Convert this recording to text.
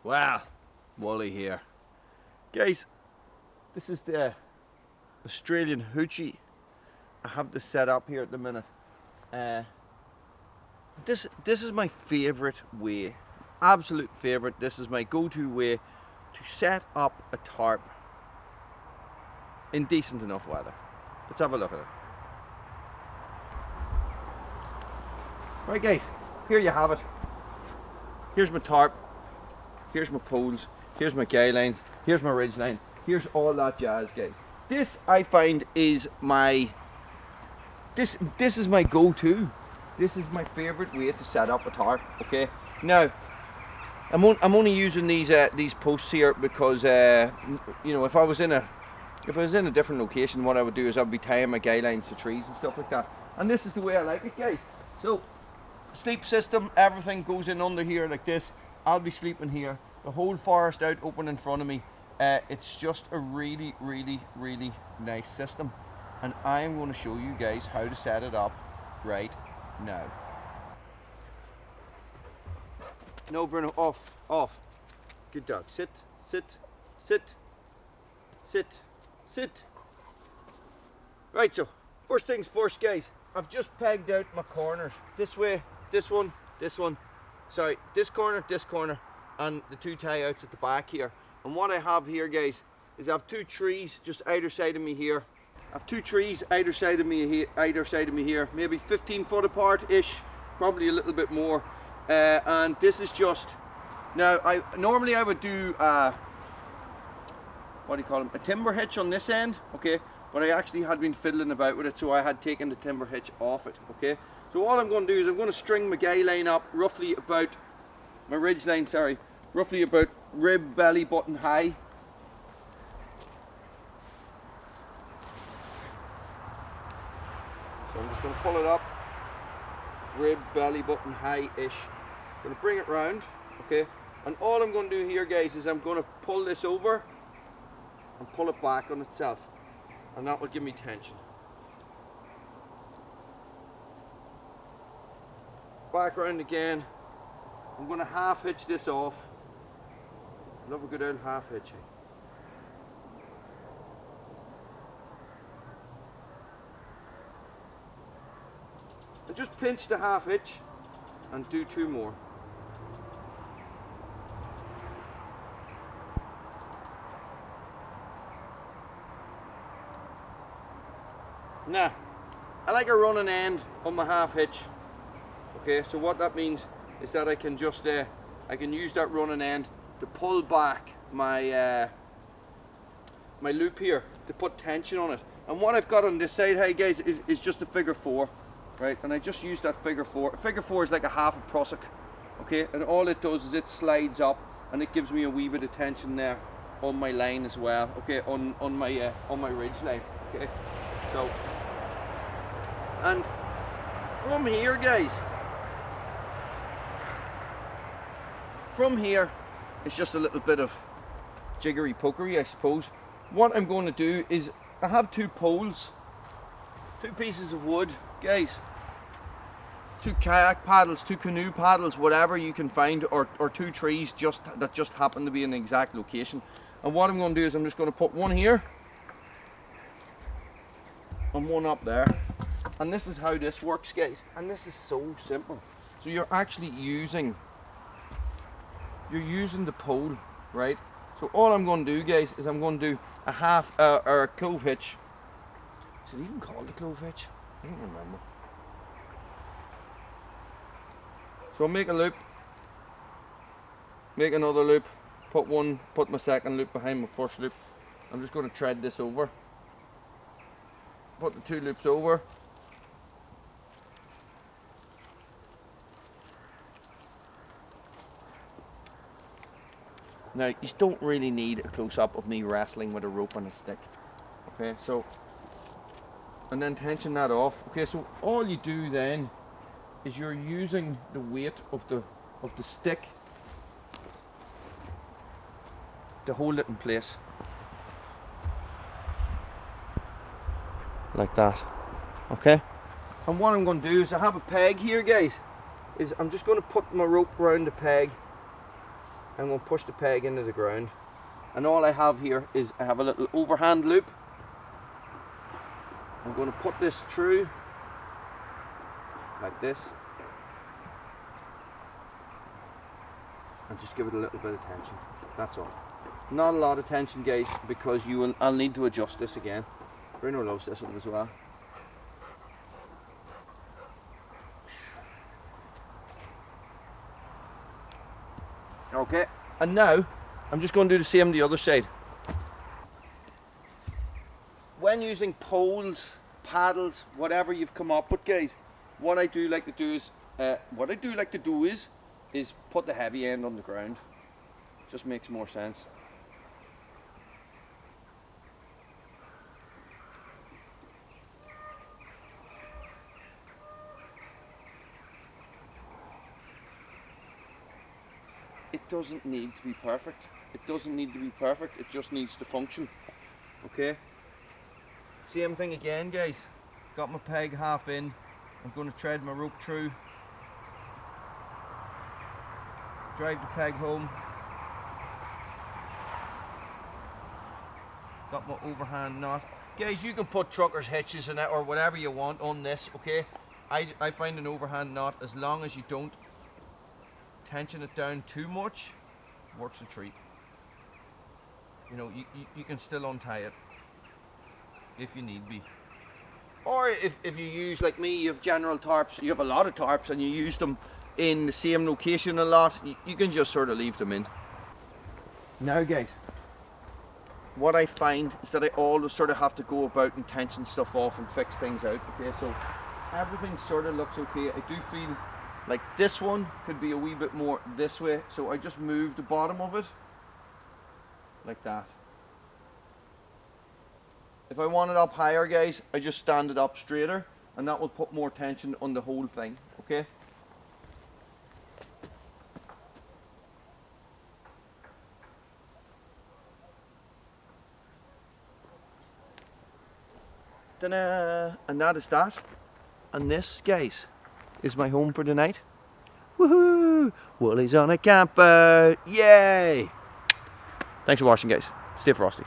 Wow, Wally here. Guys, this is the Australian hoochie. I have this set up here at the minute. This is my favourite way, absolute favourite. This is my go-to way to set up a tarp in decent enough weather. Let's have a look at it. Right guys, here you have it. Here's my tarp, here's my poles, here's my guy lines, here's my ridge line, here's all that jazz, guys. This I find is my, this is my go-to. This is my favourite way to set up a tarp, okay? Now, I'm only using these posts here because, you know, if I was in a different location, what I would do is I would be tying my guy lines to trees and stuff like that. And this is the way I like it, guys. So, sleep system, everything goes in under here like this. I'll be sleeping here. The whole forest out open in front of me. It's just a really, really, really nice system. And I am going to show you guys how to set it up right now. No, Bruno, off. Good dog. Sit, sit, sit, sit, sit. Right, so first things first, guys. I've just pegged out my corners. This way, this one. Sorry, this corner, and the two tie outs at the back here. And what I have here, guys, is I have two trees just either side of me here. I have two trees either side of me here, maybe 15 foot apart-ish, probably a little bit more. And this is just, now normally I would do what do you call them, a timber hitch on this end, okay, but I actually had been fiddling about with it, so I had taken the timber hitch off it, okay. So all I'm going to do is I'm going to string my guy line up roughly about, my ridge line, sorry, roughly about rib belly button high. So I'm just going to pull it up, rib belly button high-ish. Going to bring it round, okay. And all I'm going to do here, guys, is I'm going to pull this over and pull it back on itself, and that will give me tension. Back around again. I'm going to half hitch this off. I love a good old half hitching. And just pinch the half hitch and do two more. Now, I like a running end on my half hitch. Okay, so what that means is that I can just I can use that running end to pull back my my loop here to put tension on it. And what I've got on this side, hey guys, is just a figure 4, right? And I just use that figure 4. Figure 4 is like a half a prusik, okay? And all it does is it slides up and it gives me a wee bit of tension there on my line as well, okay? On my ridge line, okay? So, and from here, guys, from here, it's just a little bit of jiggery pokery, I suppose. What I'm going to do is, I have two poles, two pieces of wood, guys, two kayak paddles, two canoe paddles, whatever you can find, or two trees that just happen to be in the exact location. And what I'm going to do is I'm just going to put one here and one up there. And this is how this works, guys. And this is so simple. So you're actually using the pole, right? So all I'm going to do, guys, is I'm going to do a half or a clove hitch. Is it even called a clove hitch? I don't remember. So I'll make a loop, make another loop, put my second loop behind my first loop. I'm just going to thread this over. Put the two loops over. Now, you don't really need a close-up of me wrestling with a rope and a stick. Okay, so, and then tension that off. Okay, so all you do then is you're using the weight of the stick to hold it in place. Like that. Okay? And what I'm going to do is I have a peg here, guys. I'm just going to put my rope around the peg. I'm going to push the peg into the ground, and all I have here is I have a little overhand loop. I'm going to put this through like this and just give it a little bit of tension. That's all. Not a lot of tension, guys, because I'll need to adjust this again. Bruno loves this one as well. Okay, and now I'm just going to do the same the other side. When using poles, paddles, whatever you've come up with, guys, what I do like to do is put the heavy end on the ground. Just makes more sense. It doesn't need to be perfect. It doesn't need to be perfect. It just needs to function. Okay. Same thing again, guys. Got my peg half in. I'm going to thread my rope through. Drive the peg home. Got my overhand knot. Guys, you can put trucker's hitches in it or whatever you want on this, okay? I find an overhand knot, as long as you don't tension it down too much, works a treat. You know, you can still untie it if you need be. Or if you use, like me, you have general tarps, you have a lot of tarps and you use them in the same location a lot, you can just sort of leave them in. Now, guys, what I find is that I always sort of have to go about and tension stuff off and fix things out. Okay, so everything sort of looks okay. I do feel like this one could be a wee bit more this way, so I just move the bottom of it like that. If I want it up higher, guys, I just stand it up straighter, and that will put more tension on the whole thing. Okay. Ta-da! And that is that. And this, guys, is my home for the night. Woohoo! Woolie's on a camper! Yay! Thanks for watching, guys. Stay frosty.